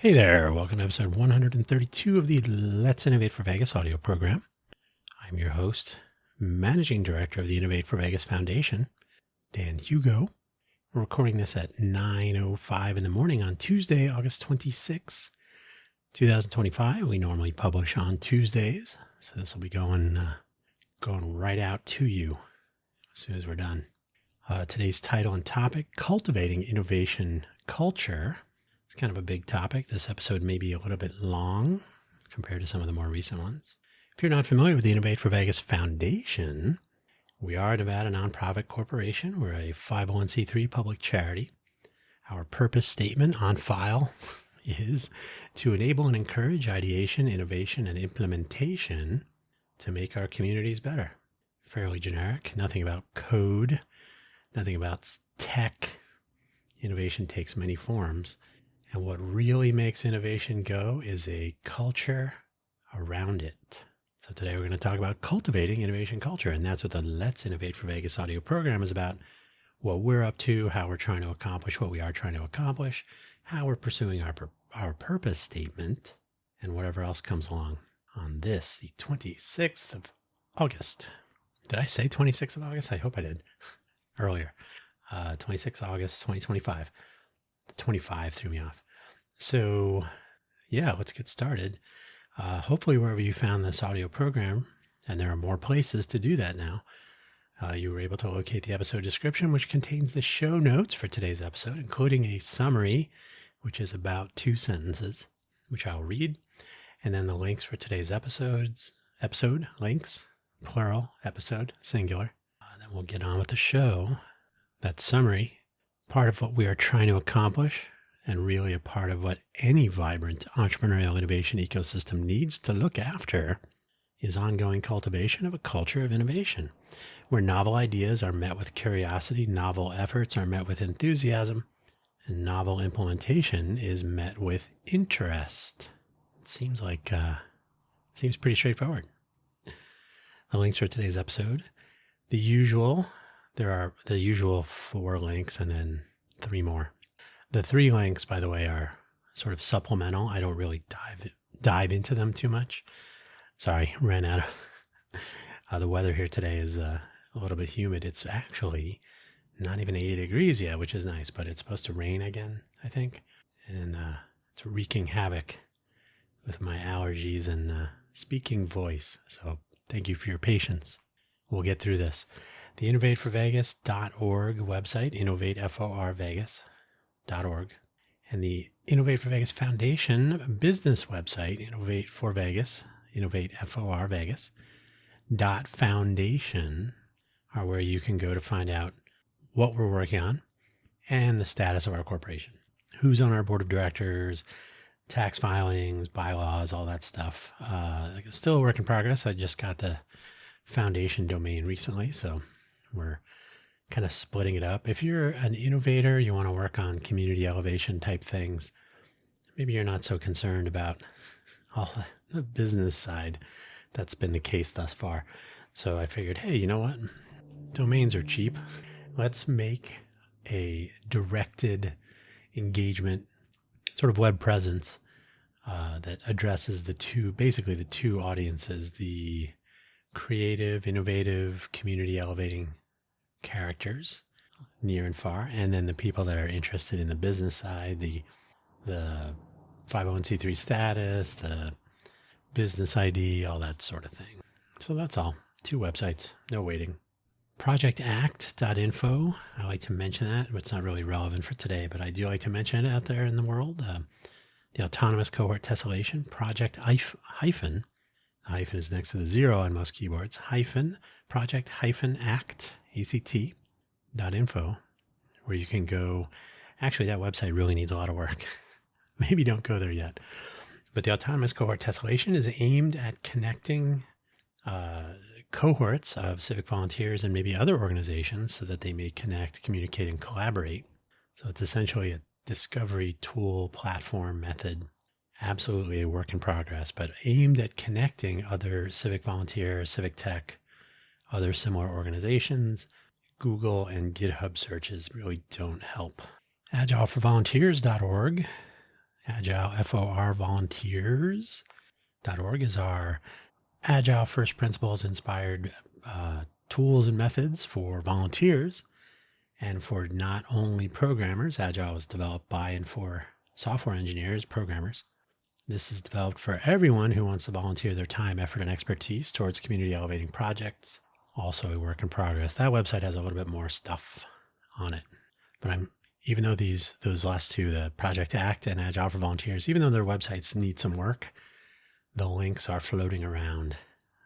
Hey there, welcome to episode 132 of the Let's Innovate for Vegas audio program. I'm your host, Managing Director of the Innovate for Vegas Foundation, Dan Hugo. We're recording this at 9:05 in the morning on Tuesday, August 26, 2025. We normally publish on Tuesdays, so this will be going right out to you as soon as we're done. Today's title and topic, Cultivating Innovation Culture. It's kind of a big topic. This episode may be a little bit long compared to some of the more recent ones. If you're not familiar with the Innovate for Vegas Foundation, we are a Nevada nonprofit corporation. We're a 501c3 public charity. Our purpose statement on file is to enable and encourage ideation, innovation, and implementation to make our communities better. Fairly generic, nothing about code, nothing about tech. Innovation takes many forms. And what really makes innovation go is a culture around it. So today we're going to talk about cultivating innovation culture. And that's what the Let's Innovate for Vegas audio program is about. What we're up to, how we're trying to accomplish what we are trying to accomplish, how we're pursuing our purpose statement, and whatever else comes along on this, the 26th of August. Did I say 26th of August? I hope I did earlier. 26th August, 2025. The 25 threw me off. So yeah, let's get started. Hopefully wherever you found this audio program, and there are more places to do that now, you were able to locate the episode description, which contains the show notes for today's episode, including a summary, which is about 2 sentences, which I'll read, and then the links for today's episode links, plural, episode, singular. Then we'll get on with the show. That summary, part of what we are trying to accomplish, and really a part of what any vibrant entrepreneurial innovation ecosystem needs to look after, is ongoing cultivation of a culture of innovation, where novel ideas are met with curiosity, novel efforts are met with enthusiasm, and novel implementation is met with interest. It seems pretty straightforward. The links for today's episode, there are the usual 4 links and then 3 more. The 3 links, by the way, are sort of supplemental. I don't really dive into them too much. Sorry, ran out of... the weather here today is a little bit humid. It's actually not even 80 degrees yet, which is nice, but it's supposed to rain again, I think. And it's wreaking havoc with my allergies and speaking voice. So thank you for your patience. We'll get through this. The innovateforvegas.org website, innovateforvegas.org, and the Innovate for Vegas Foundation business website, Innovate for Vegas, innovateforvegas.foundation, are where you can go to find out what we're working on and the status of our corporation. Who's on our board of directors, tax filings, bylaws, all that stuff. Still a work in progress. I just got the foundation domain recently, so we're kind of splitting it up. If you're an innovator, you want to work on community elevation type things, maybe you're not so concerned about all the business side. That's been the case thus far. So I figured, hey, you know what? Domains are cheap. Let's make a directed engagement sort of web presence that addresses the two audiences, the creative, innovative, community elevating characters near and far, and then the people that are interested in the business side, the 501c3 status, the business ID, all that sort of thing. So that's all. 2 websites, no waiting. projectact.info. I like to mention that. It's not really relevant for today, but I do like to mention it out there in the world. The autonomous cohort tessellation, project hyphen. The hyphen is next to the 0 on most keyboards. Project-act.info, where you can go. Actually, that website really needs a lot of work. Maybe don't go there yet. But the autonomous cohort tessellation is aimed at connecting cohorts of civic volunteers and maybe other organizations so that they may connect, communicate, and collaborate. So it's essentially a discovery tool, platform, method. Absolutely a work in progress, but aimed at connecting other civic volunteers, civic tech, other similar organizations. Google and GitHub searches really don't help. Agileforvolunteers.org Agile, FOR volunteers.org is our Agile First Principles inspired tools and methods for volunteers and for not only programmers. Agile was developed by and for software engineers, programmers. This is developed for everyone who wants to volunteer their time, effort, and expertise towards community elevating projects. Also a work in progress. That website has a little bit more stuff on it. But even though those last two, the Project Act and Agile for Volunteers, even though their websites need some work, the links are floating around.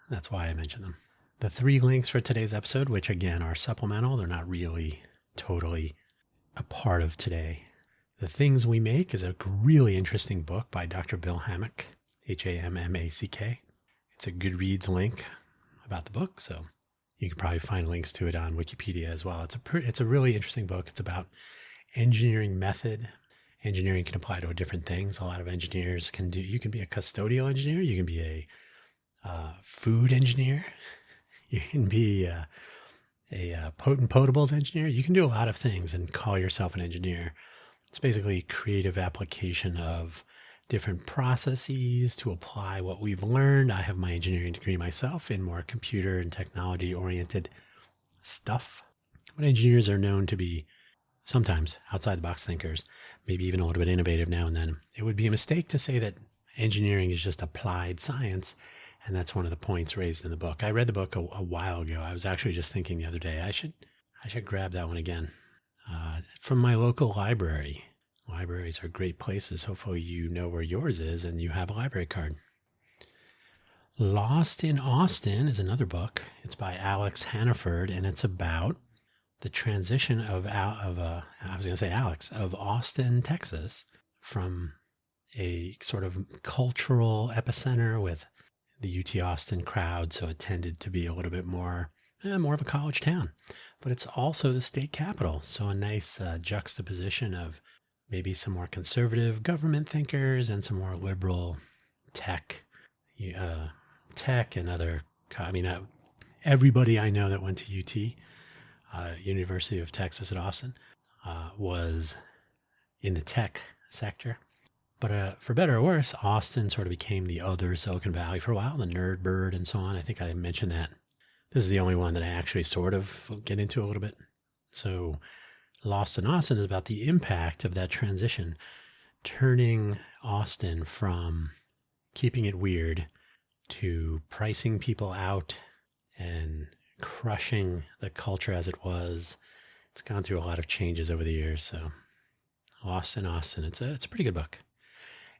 That's why I mentioned them. The 3 links for today's episode, which again are supplemental, they're not really totally a part of today. The Things We Make is a really interesting book by Dr. Bill Hammack, Hammack. It's a Goodreads link about the book, so you can probably find links to it on Wikipedia as well. It's a really interesting book. It's about engineering method. Engineering can apply to different things. A lot of engineers can do. You can be a custodial engineer. You can be a food engineer. You can be a potables engineer. You can do a lot of things and call yourself an engineer. It's basically creative application of different processes to apply what we've learned. I have my engineering degree myself in more computer and technology oriented stuff. But engineers are known to be sometimes outside the box thinkers, maybe even a little bit innovative now and then. It would be a mistake to say that engineering is just applied science. And that's one of the points raised in the book. I read the book a while ago. I was actually just thinking the other day, I should grab that one again. From my local library. Libraries are great places. Hopefully you know where yours is and you have a library card. Lost in Austin is another book. It's by Alex Hannaford, and it's about the transition of Austin, Texas, from a sort of cultural epicenter with the UT Austin crowd, so it tended to be a little bit more of a college town. But it's also the state capital, so a nice juxtaposition of maybe some more conservative government thinkers and some more liberal tech and other. Everybody I know that went to UT, University of Texas at Austin, was in the tech sector. But for better or worse, Austin sort of became the other Silicon Valley for a while, the nerd bird and so on. I think I mentioned that. This is the only one that I actually sort of get into a little bit. So Lost in Austin is about the impact of that transition, turning Austin from keeping it weird to pricing people out and crushing the culture as it was. It's gone through a lot of changes over the years. So Lost in Austin, it's a pretty good book.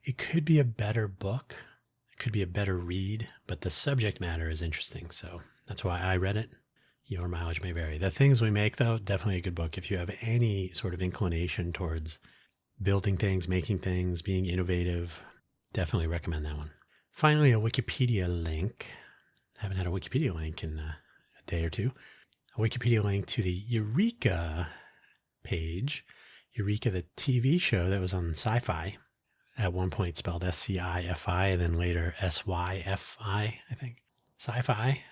It could be a better book. It could be a better read, but the subject matter is interesting. So that's why I read it. Your mileage may vary. The Things We Make, though, definitely a good book. If you have any sort of inclination towards building things, making things, being innovative, definitely recommend that one. Finally, a Wikipedia link. I haven't had a Wikipedia link in a day or two. A Wikipedia link to the Eureka page. Eureka, the TV show that was on Sci-Fi. At one point spelled SCIFI, and then later SYFI, I think. Sci-Fi.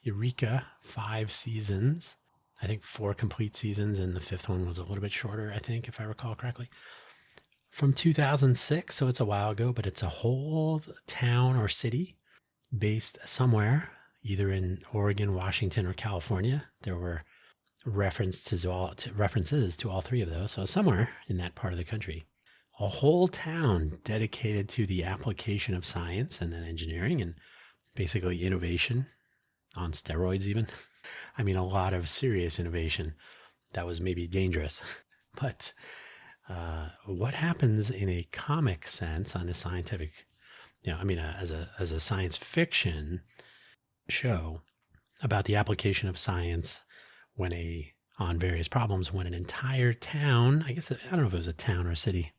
Eureka, 5 seasons. I think 4 complete seasons, and the 5th one was a little bit shorter, I think, if I recall correctly. From 2006, so it's a while ago, but it's a whole town or city based somewhere, either in Oregon, Washington, or California. There were references to all 3 of those, so somewhere in that part of the country. A whole town dedicated to the application of science and then engineering and basically innovation. On steroids even. I mean, a lot of serious innovation that was maybe dangerous. But what happens in a comic sense on a scientific, as a science fiction show about the application of science on various problems when an entire town, I don't know if it was a town or a city,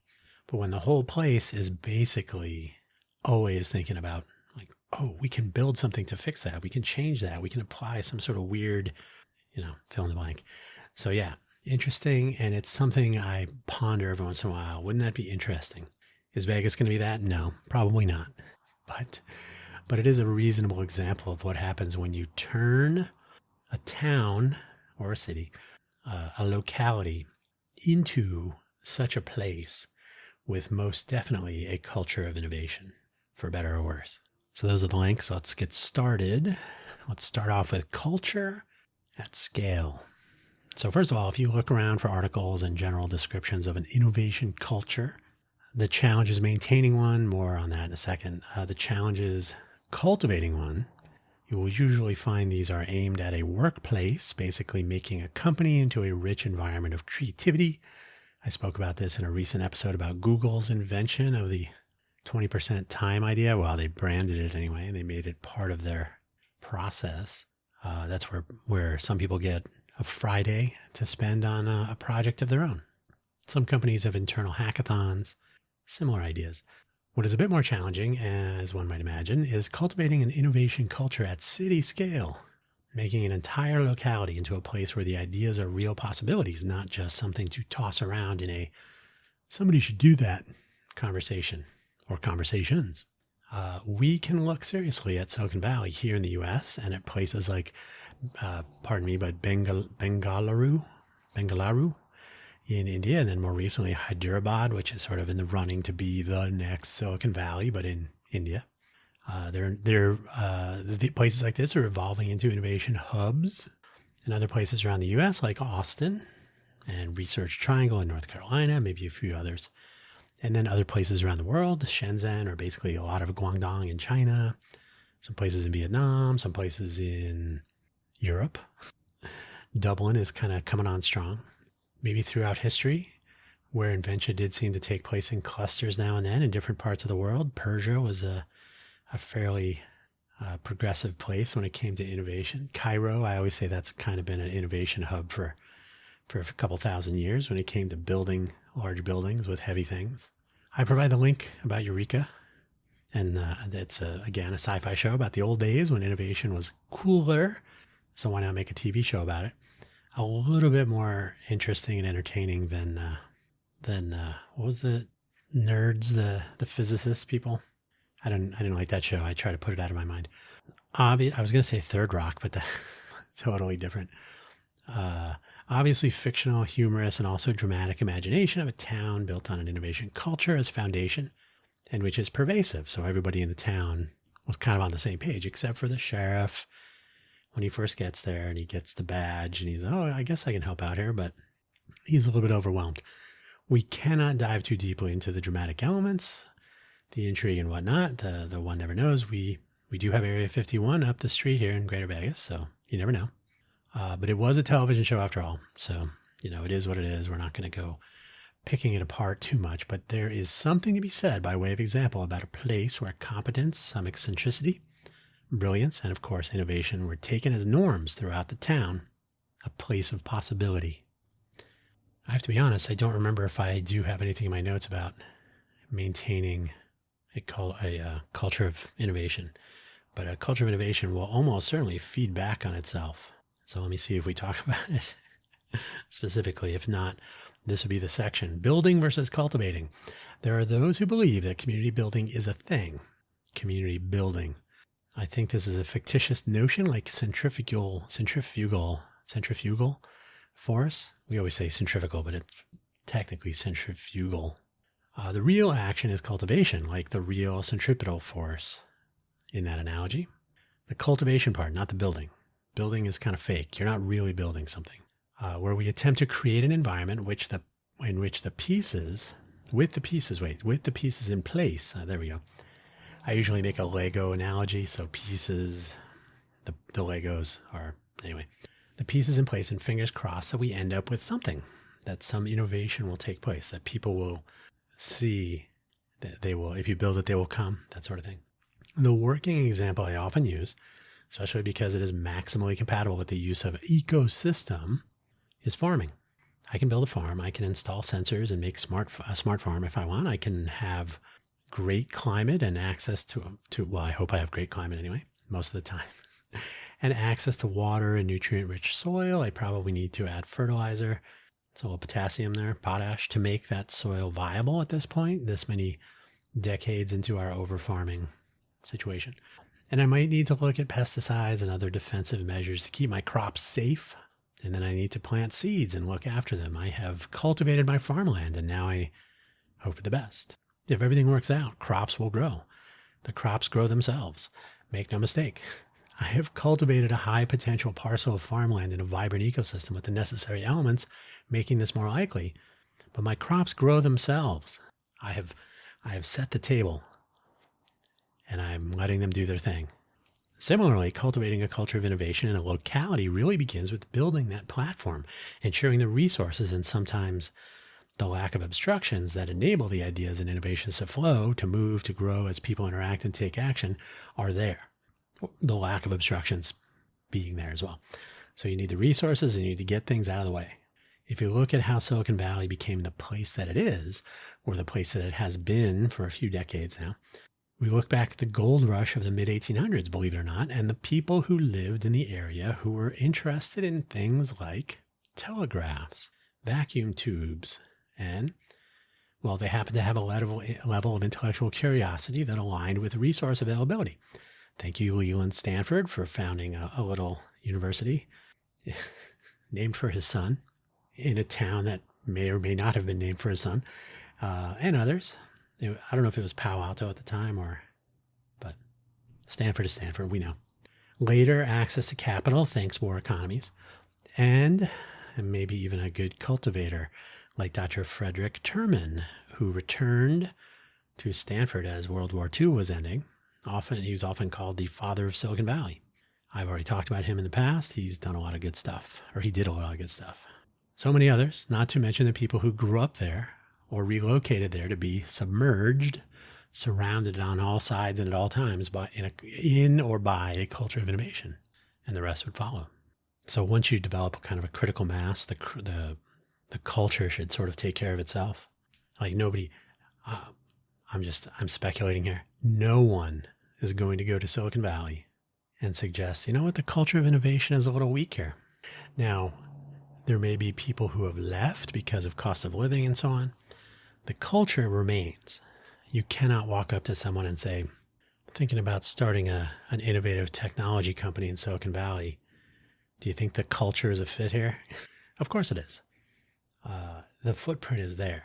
but when the whole place is basically always thinking about, oh, we can build something to fix that. We can change that. We can apply some sort of weird, fill in the blank. So yeah, interesting. And it's something I ponder every once in a while. Wouldn't that be interesting? Is Vegas going to be that? No, probably not. But it is a reasonable example of what happens when you turn a town or a city, a locality into such a place with most definitely a culture of innovation, for better or worse. So those are the links. Let's get started. Let's start off with culture at scale. So first of all, if you look around for articles and general descriptions of an innovation culture, the challenge is maintaining one. More on that in a second. The challenge is cultivating one. You will usually find these are aimed at a workplace, basically making a company into a rich environment of creativity. I spoke about this in a recent episode about Google's invention of the 20% time idea. Well, they branded it anyway, and they made it part of their process. That's where some people get a Friday to spend on a project of their own. Some companies have internal hackathons, similar ideas. What is a bit more challenging, as one might imagine, is cultivating an innovation culture at city scale, making an entire locality into a place where the ideas are real possibilities, not just something to toss around in a somebody should do that conversation or conversations. We can look seriously at Silicon Valley here in the US and at places like, Bengaluru in India, and then more recently Hyderabad, which is sort of in the running to be the next Silicon Valley, but in India. The places like this are evolving into innovation hubs, and other places around the U.S. like Austin and Research Triangle in North Carolina, maybe a few others. And then other places around the world, Shenzhen, or basically a lot of Guangdong in China, some places in Vietnam, some places in Europe. Dublin is kind of coming on strong. Maybe throughout history, where invention did seem to take place in clusters now and then in different parts of the world. Persia was a fairly progressive place when it came to innovation. Cairo, I always say that's kind of been an innovation hub for a couple thousand years when it came to building large buildings with heavy things. I provide the link about Eureka, and it's, again, a sci-fi show about the old days when innovation was cooler. So why not make a TV show about it? A little bit more interesting and entertaining than what was the nerds, the physicists people? I didn't like that show. I try to put it out of my mind. I was going to say Third Rock, but that's totally different. Obviously fictional, humorous, and also dramatic imagination of a town built on an innovation culture as foundation, and which is pervasive. So everybody in the town was kind of on the same page, except for the sheriff. When he first gets there and he gets the badge and he's, oh, I guess I can help out here, but he's a little bit overwhelmed. We cannot dive too deeply into the dramatic elements, the intrigue and whatnot. The one never knows. We do have Area 51 up the street here in Greater Vegas, so you never know. But it was a television show after all. So, it is what it is. We're not going to go picking it apart too much, but there is something to be said by way of example about a place where competence, some eccentricity, brilliance, and of course innovation were taken as norms throughout the town, a place of possibility. I have to be honest, I don't remember if I do have anything in my notes about maintaining a culture of innovation, but a culture of innovation will almost certainly feed back on itself. So let me see if we talk about it specifically. If not, this would be the section, building versus cultivating. There are those who believe that community building is a thing. Community building. I think this is a fictitious notion like centrifugal force. We always say centrifugal, but it's technically centrifugal. The real action is cultivation, like the real centripetal force in that analogy. The cultivation part, not the building. Building is kind of fake. You're not really building something. Where we attempt to create an environment in which the pieces in place. There we go. I usually make a Lego analogy, so pieces, the Legos are, anyway, the pieces in place, and fingers crossed that we end up with something, that some innovation will take place, that people will see, that they will, if you build it, they will come, that sort of thing. The working example I often use, especially because it is maximally compatible with the use of ecosystem, is farming. I can build a farm. I can install sensors and make a smart farm if I want. I can have great climate and access to, well, I hope I have great climate anyway, most of the time, and access to water and nutrient-rich soil. I probably need to add fertilizer, so a little potassium there, potash, to make that soil viable at this point, this many decades into our over-farming situation. And I might need to look at pesticides and other defensive measures to keep my crops safe. And then I need to plant seeds and look after them. I have cultivated my farmland, and now I hope for the best. If everything works out, crops will grow. The crops grow themselves. Make no mistake. I have cultivated a high potential parcel of farmland in a vibrant ecosystem with the necessary elements, making this more likely. But my crops grow themselves. I have set the table, and I'm letting them do their thing. Similarly, cultivating a culture of innovation in a locality really begins with building that platform, ensuring the resources and sometimes the lack of obstructions that enable the ideas and innovations to flow, to move, to grow as people interact and take action are there. The lack of obstructions being there as well. So you need the resources and you need to get things out of the way. If you look at how Silicon Valley became the place that it is, or the place that it has been for a few decades now, we look back at the gold rush of the mid-1800s, believe it or not, and the people who lived in the area who were interested in things like telegraphs, vacuum tubes, and, well, they happened to have a level of intellectual curiosity that aligned with resource availability. Thank you, Leland Stanford, for founding a little university named for his son in a town that may or may not have been named for his son, and others. I don't know if it was Palo Alto at the time but Stanford is Stanford, we know. Later, access to capital, thanks war economies, and maybe even a good cultivator like Dr. Frederick Terman, who returned to Stanford as World War II was ending. He was often called the father of Silicon Valley. I've already talked about him in the past. He's done a lot of good stuff, or he did a lot of good stuff. So many others, not to mention the people who grew up there or relocated there to be submerged, surrounded on all sides and at all times by in or by a culture of innovation, and the rest would follow. So once you develop kind of a critical mass, the culture should sort of take care of itself. Like nobody, I'm speculating here. No one is going to go to Silicon Valley and suggest, you know what, the culture of innovation is a little weak here. Now, there may be people who have left because of cost of living and so on. The culture remains. You cannot walk up to someone and say, thinking about starting an innovative technology company in Silicon Valley. Do you think the culture is a fit here? Of course it is. The footprint is there.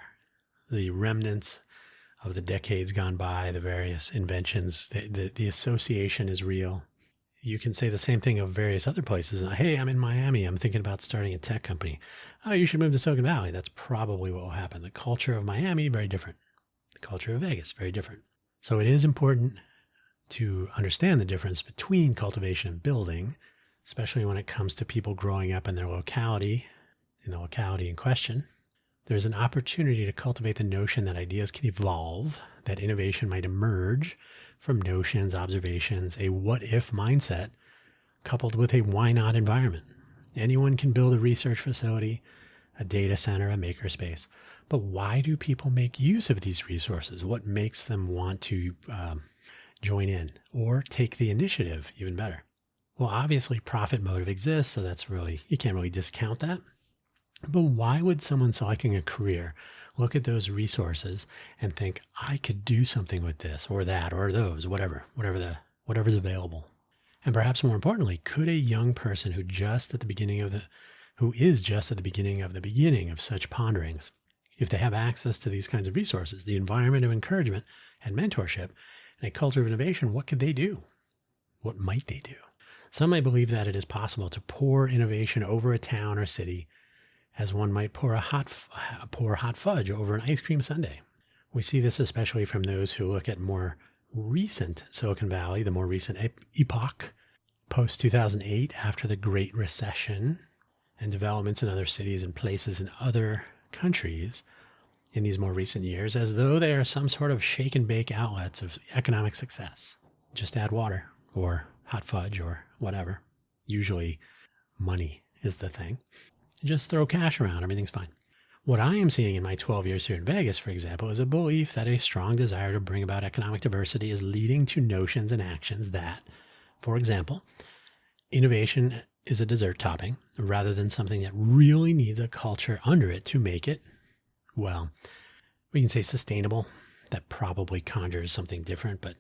The remnants of the decades gone by, the various inventions, the association is real. You can say the same thing of various other places. Hey, I'm in Miami. I'm thinking about starting a tech company. Oh, you should move to Silicon Valley. That's probably what will happen. The culture of Miami, very different. The culture of Vegas, very different. So it is important to understand the difference between cultivation and building, especially when it comes to people growing up in their locality, in the locality in question. There's an opportunity to cultivate the notion that ideas can evolve, that innovation might emerge from notions, observations, a what-if mindset, coupled with a why-not environment. Anyone can build a research facility, a data center, a makerspace. But why do people make use of these resources? What makes them want to join in or take the initiative, even better? Well, obviously, profit motive exists, so you can't really discount that. But why would someone selecting a career look at those resources and think, I could do something with this or that or those, whatever's available? And perhaps more importantly, could a young person who is just at the beginning of the beginning of such ponderings, if they have access to these kinds of resources, the environment of encouragement and mentorship, and a culture of innovation, what could they do? What might they do? Some might believe that it is possible to pour innovation over a town or city as one might pour hot fudge over an ice cream sundae. We see this especially from those who look at more recent Silicon Valley, the more recent epoch, post-2008, after the Great Recession, and developments in other cities and places in other countries in these more recent years, as though they are some sort of shake and bake outlets of economic success. Just add water or hot fudge or whatever. Usually money is the thing. Just throw cash around, everything's fine. What I am seeing in my 12 years here in Vegas, for example, is a belief that a strong desire to bring about economic diversity is leading to notions and actions that, for example, innovation is a dessert topping rather than something that really needs a culture under it to make it, well, we can say sustainable. That probably conjures something different, but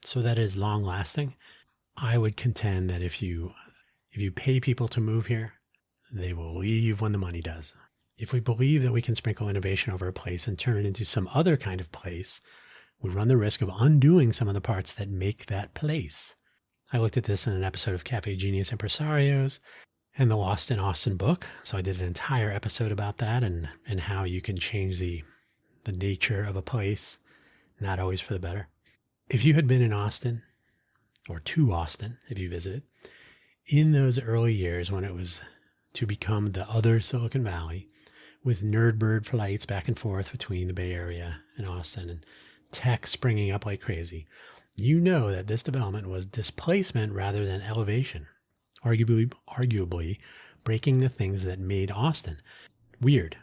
so that it is long lasting. I would contend that if you pay people to move here, they will leave when the money does. If we believe that we can sprinkle innovation over a place and turn it into some other kind of place, we run the risk of undoing some of the parts that make that place. I looked at this in an episode of Cafe Genius Impresarios and the Lost in Austin book. So I did an entire episode about that and how you can change the nature of a place, not always for the better. If you had been in Austin, or to Austin, if you visited, in those early years when it was to become the other Silicon Valley, with nerdbird flights back and forth between the Bay Area and Austin and tech springing up like crazy, you know that this development was displacement rather than elevation, arguably breaking the things that made Austin weird,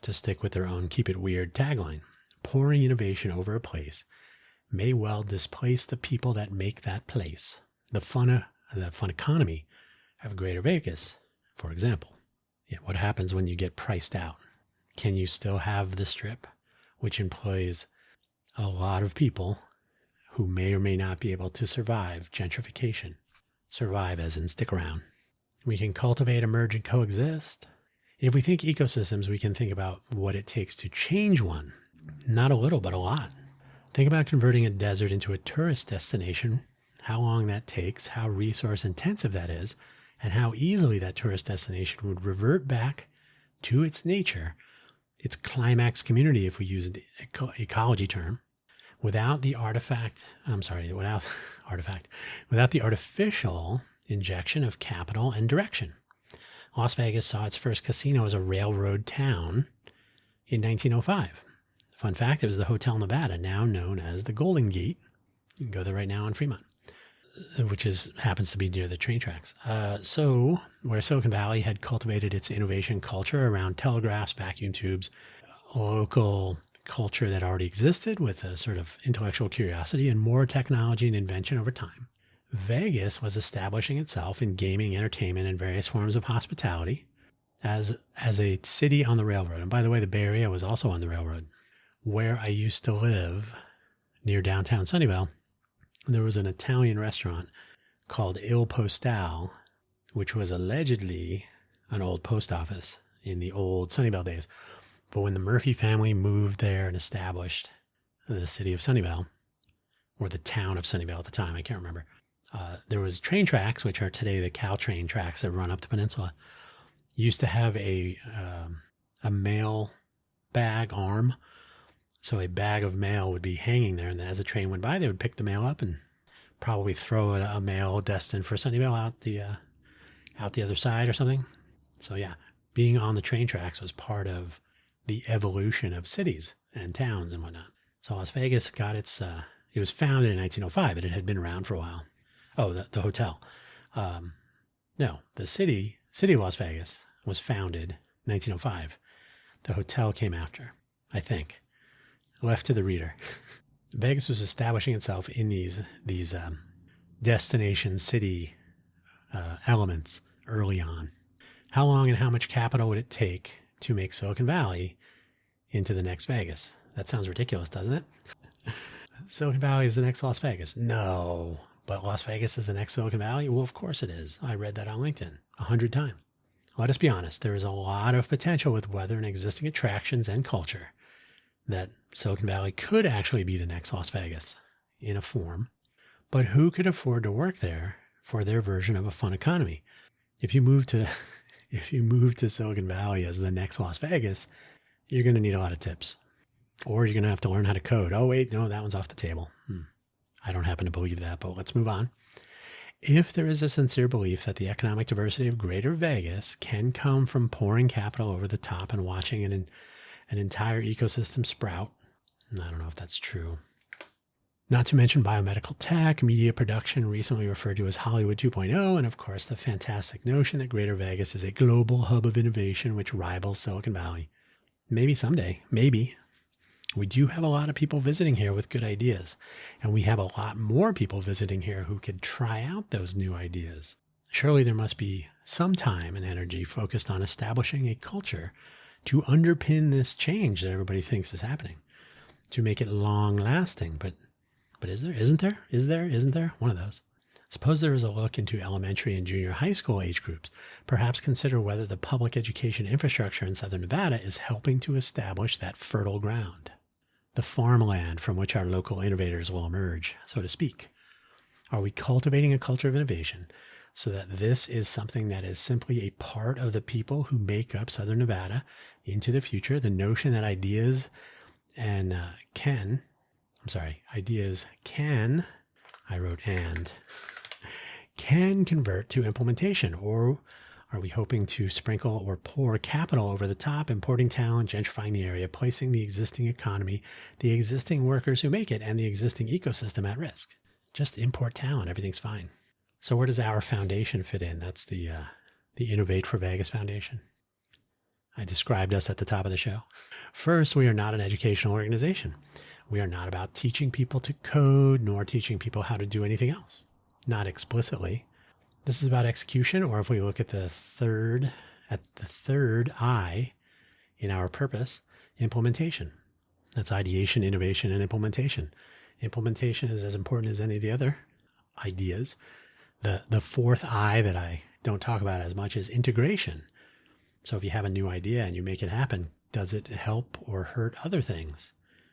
to stick with their own keep it weird tagline. Pouring innovation over a place may well displace the people that make that place. The fun economy of Greater Vegas, for example. Yeah, what happens when you get priced out? Can you still have the Strip, which employs a lot of people who may or may not be able to survive gentrification? Survive as in stick around. We can cultivate, emerge, and coexist. If we think ecosystems, we can think about what it takes to change one. Not a little, but a lot. Think about converting a desert into a tourist destination, how long that takes, how resource intensive that is, and how easily that tourist destination would revert back to its nature, its climax community, if we use an ecology term, without the artificial injection of capital and direction. Las Vegas saw its first casino as a railroad town in 1905. Fun fact, it was the Hotel Nevada, now known as the Golden Gate. You can go there right now on Fremont, which happens to be near the train tracks. So where Silicon Valley had cultivated its innovation culture around telegraphs, vacuum tubes, local culture that already existed with a sort of intellectual curiosity and more technology and invention over time, Vegas was establishing itself in gaming, entertainment, and various forms of hospitality as a city on the railroad. And by the way, the Bay Area was also on the railroad. Where I used to live, near downtown Sunnyvale, there was an Italian restaurant called Il Postale, which was allegedly an old post office in the old Sunnyvale days. But when the Murphy family moved there and established the city of Sunnyvale, or the town of Sunnyvale at the time, I can't remember, there was train tracks, which are today the Caltrain tracks that run up the peninsula. Used to have a mail bag arm. So a bag of mail would be hanging there, and as the train went by, they would pick the mail up and probably throw a mail destined for Sunnyvale out the other side or something. So yeah, being on the train tracks was part of the evolution of cities and towns and whatnot. So Las Vegas got it was founded in 1905, but it had been around for a while. Oh, the hotel. No, the city of Las Vegas was founded in 1905. The hotel came after, I think. Left to the reader. Vegas was establishing itself in these destination city elements early on. How long and how much capital would it take to make Silicon Valley into the next Vegas? That sounds ridiculous, doesn't it? Silicon Valley is the next Las Vegas. No, but Las Vegas is the next Silicon Valley? Well, of course it is. I read that on LinkedIn 100 times. Let us be honest. There is a lot of potential with weather and existing attractions and culture that Silicon Valley could actually be the next Las Vegas in a form. But who could afford to work there for their version of a fun economy? If you move to Silicon Valley as the next Las Vegas, you're going to need a lot of tips. Or you're going to have to learn how to code. Oh, wait, no, that one's off the table. I don't happen to believe that, but let's move on. If there is a sincere belief that the economic diversity of Greater Vegas can come from pouring capital over the top and watching an entire ecosystem sprout, I don't know if that's true. Not to mention biomedical tech, media production, recently referred to as Hollywood 2.0, and of course the fantastic notion that Greater Vegas is a global hub of innovation which rivals Silicon Valley. Maybe someday, maybe. We do have a lot of people visiting here with good ideas, and we have a lot more people visiting here who could try out those new ideas. Surely there must be some time and energy focused on establishing a culture to underpin this change that everybody thinks is happening, to make it long lasting. But is there? Isn't there? Is there? Isn't there? One of those. Suppose there is a look into elementary and junior high school age groups. Perhaps consider whether the public education infrastructure in Southern Nevada is helping to establish that fertile ground, the farmland from which our local innovators will emerge, so to speak. Are we cultivating a culture of innovation so that this is something that is simply a part of the people who make up Southern Nevada into the future? The notion that ideas can, I wrote can convert to implementation, or are we hoping to sprinkle or pour capital over the top, importing talent, gentrifying the area, placing the existing economy, the existing workers who make it, and the existing ecosystem at risk? Just import talent, everything's fine. So where does our foundation fit in? That's the Innovate for Vegas Foundation. I described us at the top of the show. First, we are not an educational organization. We are not about teaching people to code, nor teaching people how to do anything else. Not explicitly. This is about execution, or if we look at the third I in our purpose, implementation. That's ideation, innovation, and implementation. Implementation is as important as any of the other ideas. The fourth I that I don't talk about as much is integration. So if you have a new idea and you make it happen, does it help or hurt other things?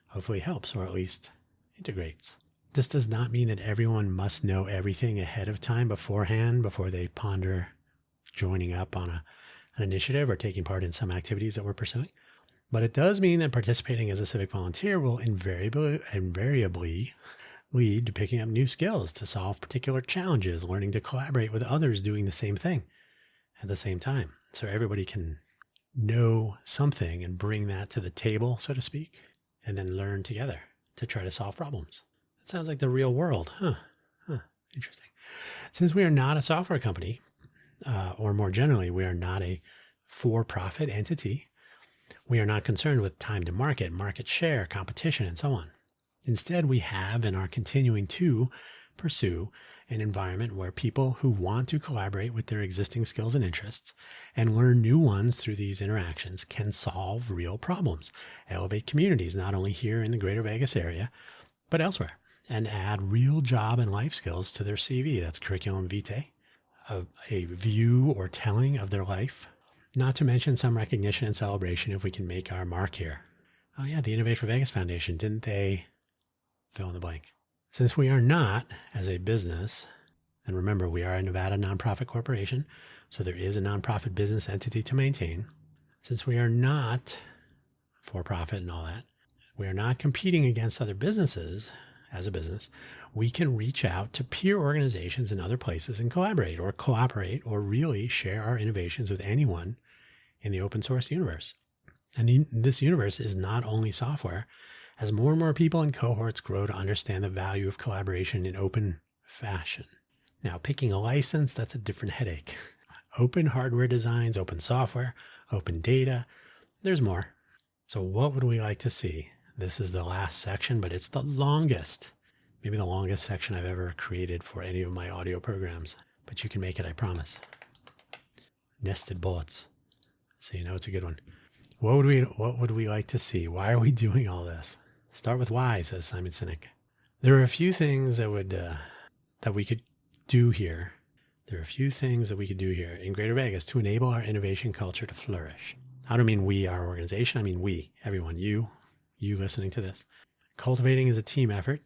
Hopefully it helps, or at least integrates. This does not mean that everyone must know everything ahead of time beforehand before they ponder joining up on an initiative or taking part in some activities that we're pursuing. But it does mean that participating as a civic volunteer will invariably lead to picking up new skills to solve particular challenges, learning to collaborate with others doing the same thing at the same time. So everybody can know something and bring that to the table, so to speak, and then learn together to try to solve problems. That sounds like the real world. Interesting. Since we are not a software company, or more generally, we are not a for-profit entity, we are not concerned with time to market, market share, competition, and so on. Instead, we have and are continuing to pursue an environment where people who want to collaborate with their existing skills and interests and learn new ones through these interactions can solve real problems, elevate communities, not only here in the greater Vegas area, but elsewhere, and add real job and life skills to their CV. That's curriculum vitae, a view or telling of their life, not to mention some recognition and celebration if we can make our mark here. Oh yeah, the Innovate for Vegas Foundation, didn't they fill in the blank? Since we are not, as a business, and remember, we are a Nevada nonprofit corporation, so there is a nonprofit business entity to maintain. Since we are not for-profit and all that, we are not competing against other businesses as a business. We can reach out to peer organizations in other places and collaborate or cooperate or really share our innovations with anyone in the open source universe. And this universe is not only software. As more and more people and cohorts grow to understand the value of collaboration in open fashion. Now, picking a license, that's a different headache. Open hardware designs, open software, open data, there's more. So what would we like to see? This is the last section, but it's the longest, maybe the longest section I've ever created for any of my audio programs. But you can make it, I promise. Nested bullets. So you know it's a good one. What would we like to see? Why are we doing all this? Start with why, says Simon Sinek. There are a few things that we could do here. There are a few things that we could do here in Greater Vegas to enable our innovation culture to flourish. I don't mean we, our organization. I mean we, everyone, you listening to this. Cultivating is a team effort.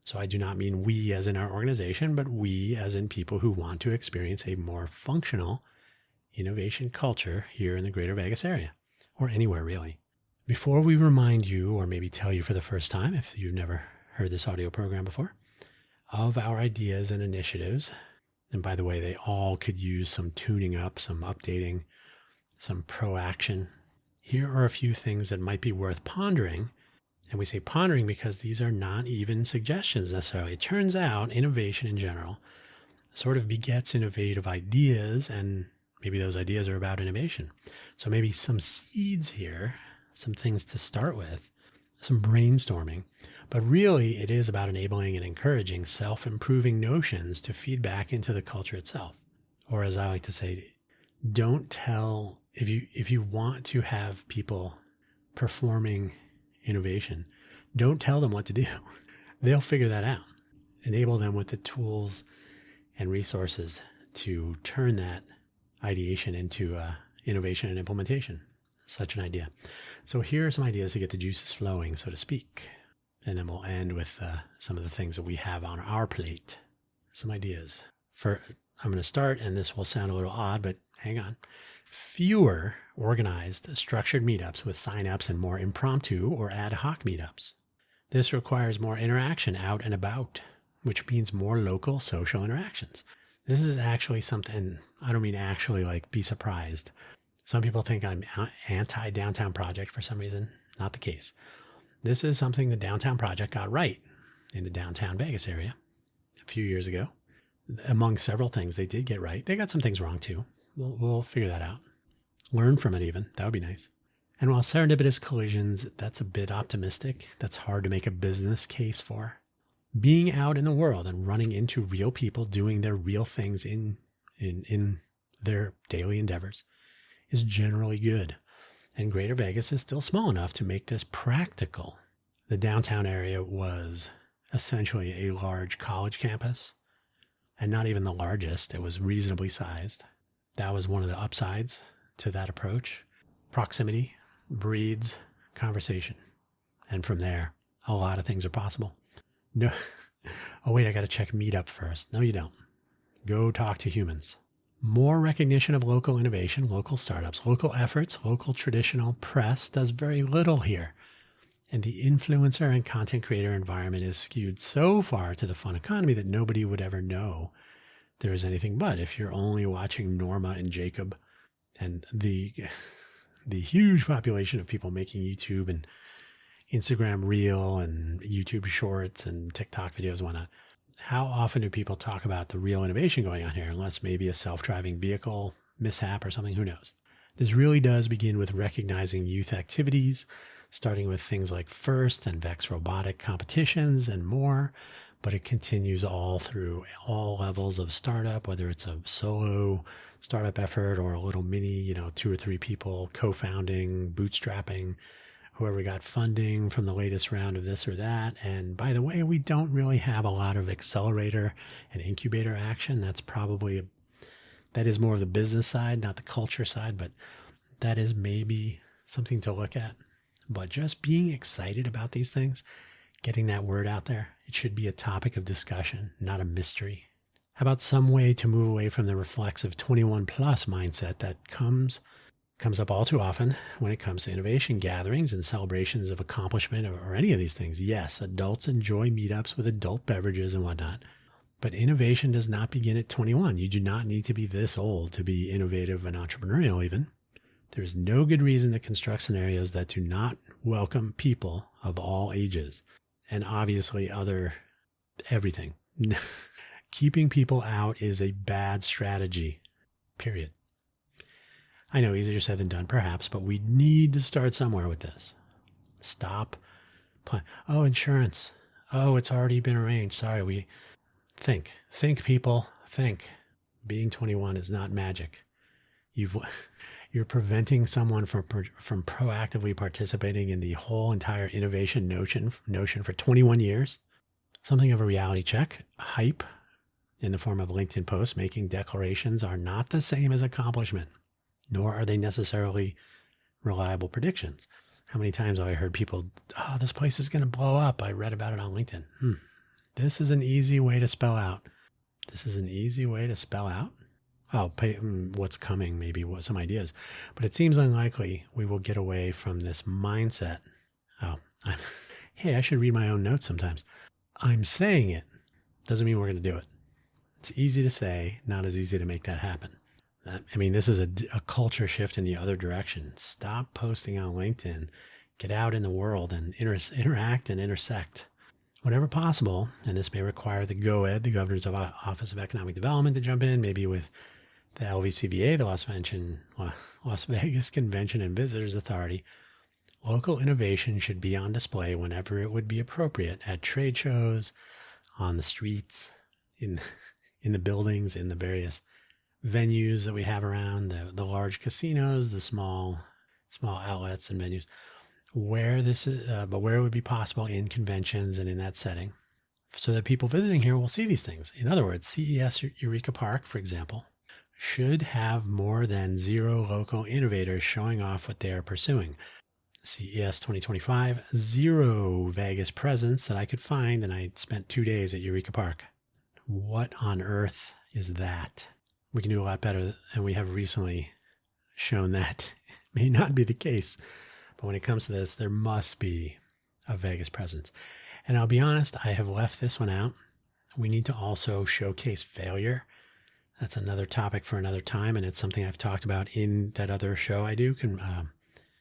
So I do not mean we as in our organization, but we as in people who want to experience a more functional innovation culture here in the Greater Vegas area, or anywhere really. Before we remind you, or maybe tell you for the first time, if you've never heard this audio program before, of our ideas and initiatives, and by the way, they all could use some tuning up, some updating, some proaction. Here are a few things that might be worth pondering. And we say pondering because these are not even suggestions necessarily. It turns out innovation in general sort of begets innovative ideas, and maybe those ideas are about innovation. So maybe some seeds here, some things to start with, some brainstorming, but really it is about enabling and encouraging self-improving notions to feed back into the culture itself. Or as I like to say, don't tell, if you want to have people performing innovation, don't tell them what to do. They'll figure that out. Enable them with the tools and resources to turn that ideation into innovation and implementation. Such an idea. So here are some ideas to get the juices flowing, so to speak. And then we'll end with some of the things that we have on our plate. Some ideas. I'm going to start, and this will sound a little odd, but hang on. Fewer organized, structured meetups with sign-ups and more impromptu or ad hoc meetups. This requires more interaction out and about, which means more local social interactions. This is actually something, I don't mean actually like be surprised. Some people think I'm anti-Downtown Project for some reason. Not the case. This is something the Downtown Project got right in the downtown Vegas area a few years ago. Among several things they did get right. They got some things wrong too. We'll figure that out. Learn from it even. That would be nice. And while serendipitous collisions, that's a bit optimistic. That's hard to make a business case for. Being out in the world and running into real people doing their real things in their daily endeavors is generally good. And Greater Vegas is still small enough to make this practical. The downtown area was essentially a large college campus, and not even the largest. It was reasonably sized. That was one of the upsides to that approach. Proximity breeds conversation. And from there, a lot of things are possible. No, oh wait, I got to check Meetup first. No, you don't. Go talk to humans. More recognition of local innovation, local startups, local efforts, local traditional press does very little here. And the influencer and content creator environment is skewed so far to the fun economy that nobody would ever know there is anything but. If you're only watching Norma and Jacob and the huge population of people making YouTube and Instagram Reel and YouTube Shorts and TikTok videos and whatnot, how often do people talk about the real innovation going on here, unless maybe a self-driving vehicle mishap or something? Who knows? This really does begin with recognizing youth activities, starting with things like FIRST and VEX robotic competitions and more, but it continues all through all levels of startup, whether it's a solo startup effort or a little mini, 2 or 3 people co-founding, bootstrapping, whoever got funding from the latest round of this or that. And by the way, we don't really have a lot of accelerator and incubator action. That is more of the business side, not the culture side, but that is maybe something to look at. But just being excited about these things, getting that word out there, it should be a topic of discussion, not a mystery. How about some way to move away from the reflexive 21 plus mindset that comes up all too often when it comes to innovation gatherings and celebrations of accomplishment or any of these things? Yes, adults enjoy meetups with adult beverages and whatnot, but innovation does not begin at 21. You do not need to be this old to be innovative and entrepreneurial even. There is no good reason to construct scenarios that do not welcome people of all ages and obviously everything. Keeping people out is a bad strategy, period. I know, easier said than done, perhaps, but we need to start somewhere with this. Stop. Oh, insurance. Oh, it's already been arranged. Sorry, think, people, think. Being 21 is not magic. You're preventing someone from proactively participating in the whole entire innovation notion for 21 years. Something of a reality check. Hype in the form of LinkedIn posts making declarations are not the same as accomplishment, nor are they necessarily reliable predictions. How many times have I heard people, oh, this place is going to blow up. I read about it on LinkedIn. This is an easy way to spell out. Oh, what's coming, maybe some ideas. But it seems unlikely we will get away from this mindset. Hey, I should read my own notes sometimes. I'm saying it. Doesn't mean we're going to do it. It's easy to say, not as easy to make that happen. This is a culture shift in the other direction. Stop posting on LinkedIn. Get out in the world and interact and intersect. Whenever possible, and this may require the GOED, the Governor's Office of Economic Development, to jump in, maybe with the LVCVA, the Las Vegas Convention and Visitors Authority. Local innovation should be on display whenever it would be appropriate at trade shows, on the streets, in the buildings, in the various venues that we have around, the large casinos, the small outlets and venues, where this is, but where it would be possible in conventions and in that setting. so that people visiting here will see these things. In other words, CES Eureka Park, for example, should have more than 0 local innovators showing off what they are pursuing. CES 2025, 0 Vegas presence that I could find, and I spent 2 days at Eureka Park. What on earth is that? We can do a lot better, and we have recently shown that may not be the case. But when it comes to this, there must be a Vegas presence. And I'll be honest, I have left this one out. We need to also showcase failure. That's another topic for another time, and it's something I've talked about in that other show I do,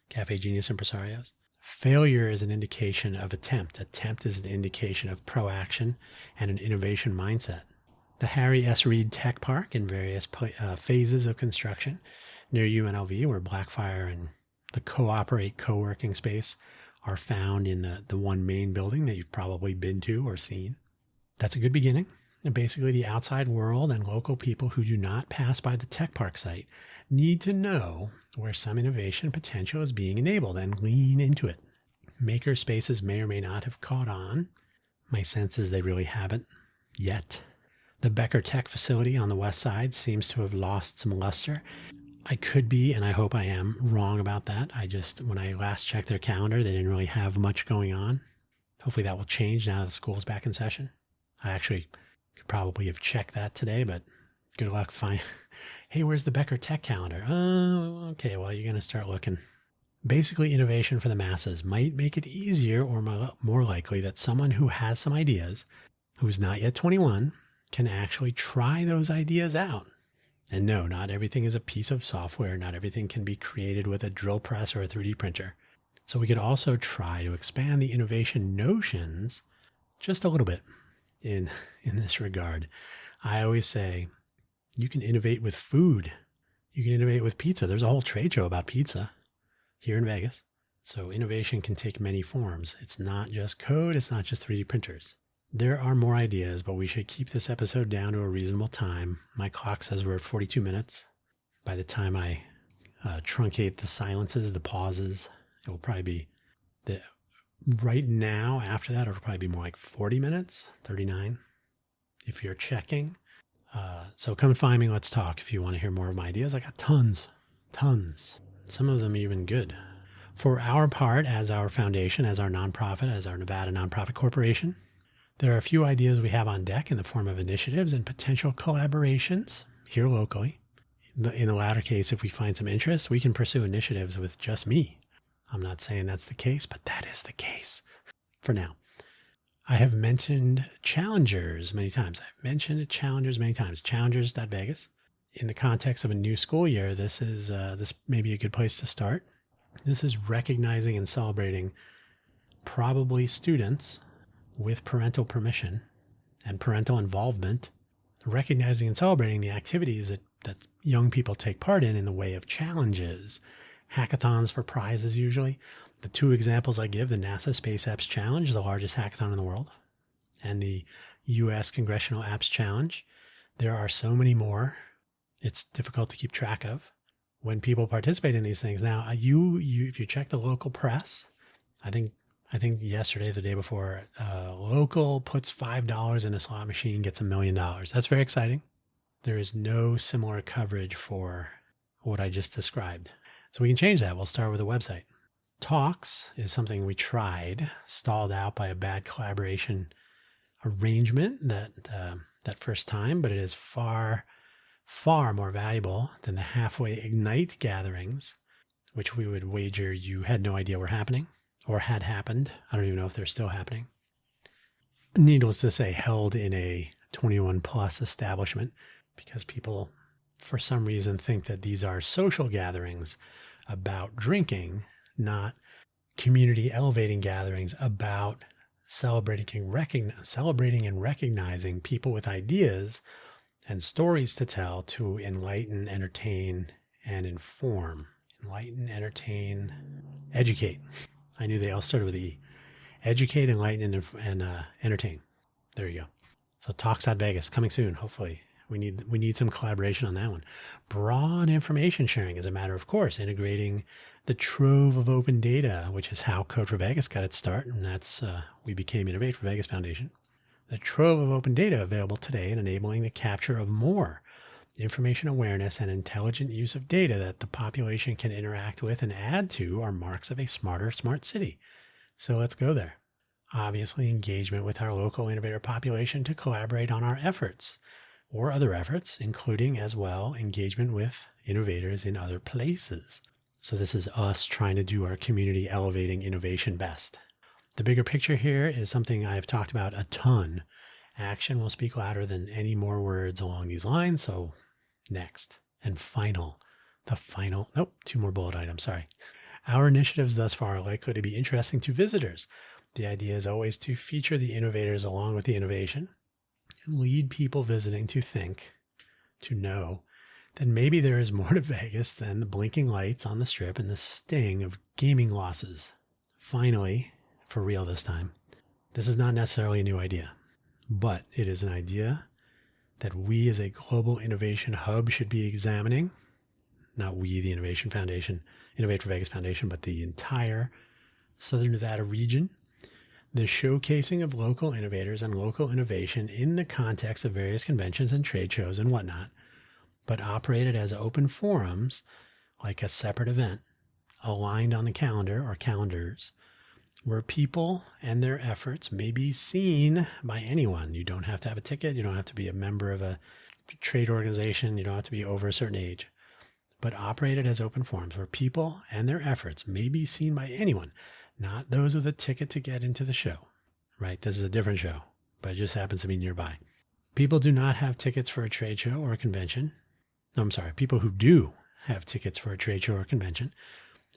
Cafe Genius Impresarios. Failure is an indication of attempt. Attempt is an indication of proaction and an innovation mindset. The Harry S. Reid Tech Park in various phases of construction near UNLV, where Blackfire and the Cooperate co-working space are found in the one main building that you've probably been to or seen. That's a good beginning. And basically the outside world and local people who do not pass by the tech park site need to know where some innovation potential is being enabled and lean into it. Maker spaces may or may not have caught on. My sense is they really haven't yet. The Becker Tech facility on the west side seems to have lost some luster. I could be, and I hope I am, wrong about that. When I last checked their calendar, they didn't really have much going on. Hopefully that will change now that the school's back in session. I actually could probably have checked that today, but good luck finding, hey, where's the Becker Tech calendar? Oh, okay, well, you're going to start looking. Basically, innovation for the masses might make it easier or more likely that someone who has some ideas, who's not yet 21, can actually try those ideas out. And no, not everything is a piece of software. Not everything can be created with a drill press or a 3D printer. So we could also try to expand the innovation notions just a little bit in this regard. I always say you can innovate with food. You can innovate with pizza. There's a whole trade show about pizza here in Vegas. So innovation can take many forms. It's not just code. It's not just 3D printers. There are more ideas, but we should keep this episode down to a reasonable time. My clock says we're at 42 minutes. By the time I truncate the silences, the pauses, it will probably be right now. After that, it'll probably be more like 40 minutes, 39, if you're checking. So come find me. Let's talk. If you want to hear more of my ideas, I got tons. Some of them even good. For our part, as our foundation, as our nonprofit, as our Nevada Nonprofit Corporation, there are a few ideas we have on deck in the form of initiatives and potential collaborations here locally. In the latter case, if we find some interest, we can pursue initiatives with just me. I'm not saying that's the case, but that is the case for now. I have mentioned challengers many times. Challengers.Vegas. In the context of a new school year, this may be a good place to start. This is recognizing and celebrating probably students with parental permission and parental involvement, recognizing and celebrating the activities that young people take part in the way of challenges, hackathons for prizes usually. The 2 examples I give, the NASA Space Apps Challenge, the largest hackathon in the world, and the U.S. Congressional Apps Challenge. There are so many more. It's difficult to keep track of. When people participate in these things now, if you check the local press, I think yesterday, the day before, local puts $5 in a slot machine, gets $1 million. That's very exciting. There is no similar coverage for what I just described. So we can change that. We'll start with a website. Talks is something we tried, stalled out by a bad collaboration arrangement that first time, but it is far, far more valuable than the halfway Ignite gatherings, which we would wager you had no idea were happening. Or had happened. I don't even know if they're still happening. Needless to say, held in a 21 plus establishment because people, for some reason, think that these are social gatherings about drinking, not community elevating gatherings about celebrating and recognizing people with ideas and stories to tell to enlighten, entertain, and inform. Enlighten, entertain, educate. I knew they all started with E. Educate, enlighten, and entertain. There you go. So Talks.Vegas coming soon, hopefully. We need some collaboration on that one. Broad information sharing is a matter of course, integrating the trove of open data, which is how Code for Vegas got its start, and that's we became Innovate for Vegas Foundation. the trove of open data available today and enabling the capture of more information awareness and intelligent use of data that the population can interact with and add to are marks of a smarter, smart city. So let's go there. Obviously, engagement with our local innovator population to collaborate on our efforts or other efforts, including as well engagement with innovators in other places. So this is us trying to do our community elevating innovation best. The bigger picture here is something I've talked about a ton. Action will speak louder than any more words along these lines. So next and two more bullet items, sorry. Our initiatives thus far are likely to be interesting to visitors. The idea is always to feature the innovators along with the innovation and lead people visiting to think, to know that maybe there is more to Vegas than the blinking lights on the strip and the sting of gaming losses. Finally, for real this time, this is not necessarily a new idea, but it is an idea that we as a global innovation hub should be examining. Not we, the Innovation Foundation, Innovate for Vegas Foundation, but the entire Southern Nevada region. The showcasing of local innovators and local innovation in the context of various conventions and trade shows and whatnot, but operated as open forums, like a separate event, aligned on the calendar or calendars, where people and their efforts may be seen by anyone. You don't have to have a ticket. You don't have to be a member of a trade organization. You don't have to be over a certain age, but operated as open forums where people and their efforts may be seen by anyone, not those with a ticket to get into the show, right? This is a different show, but it just happens to be nearby. People do not have tickets for a trade show or a convention. No, I'm sorry. People who do have tickets for a trade show or convention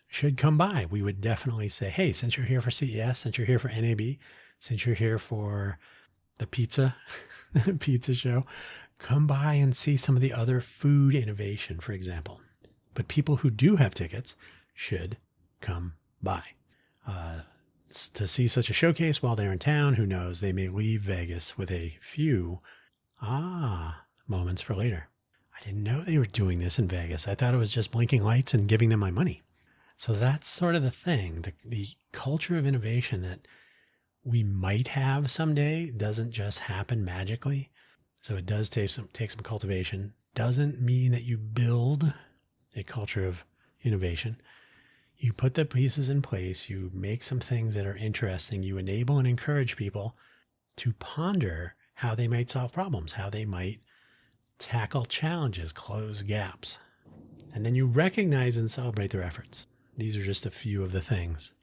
should come by. We would definitely say, hey, since you're here for CES, since you're here for NAB, since you're here for the pizza show, come by and see some of the other food innovation, for example. But people who do have tickets should come by. To see such a showcase while they're in town, who knows, they may leave Vegas with a few moments for later. I didn't know they were doing this in Vegas. I thought it was just blinking lights and giving them my money. So that's sort of the thing. The culture of innovation that we might have someday doesn't just happen magically. So it does take some cultivation. Doesn't mean that you build a culture of innovation. You put the pieces in place, you make some things that are interesting, you enable and encourage people to ponder how they might solve problems, how they might tackle challenges, close gaps. And then you recognize and celebrate their efforts. These are just a few of the things.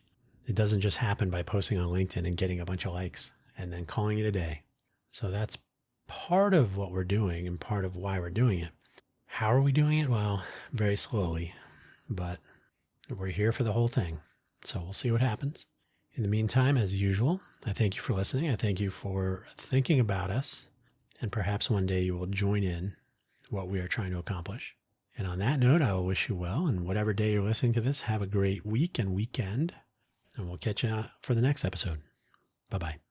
It doesn't just happen by posting on LinkedIn and getting a bunch of likes and then calling it a day. So that's part of what we're doing and part of why we're doing it. How are we doing it? Well, very slowly, but we're here for the whole thing. So we'll see what happens. In the meantime, as usual, I thank you for listening. I thank you for thinking about us. And perhaps one day you will join in what we are trying to accomplish. And on that note, I will wish you well. And whatever day you're listening to this, have a great week and weekend. And we'll catch you for the next episode. Bye-bye.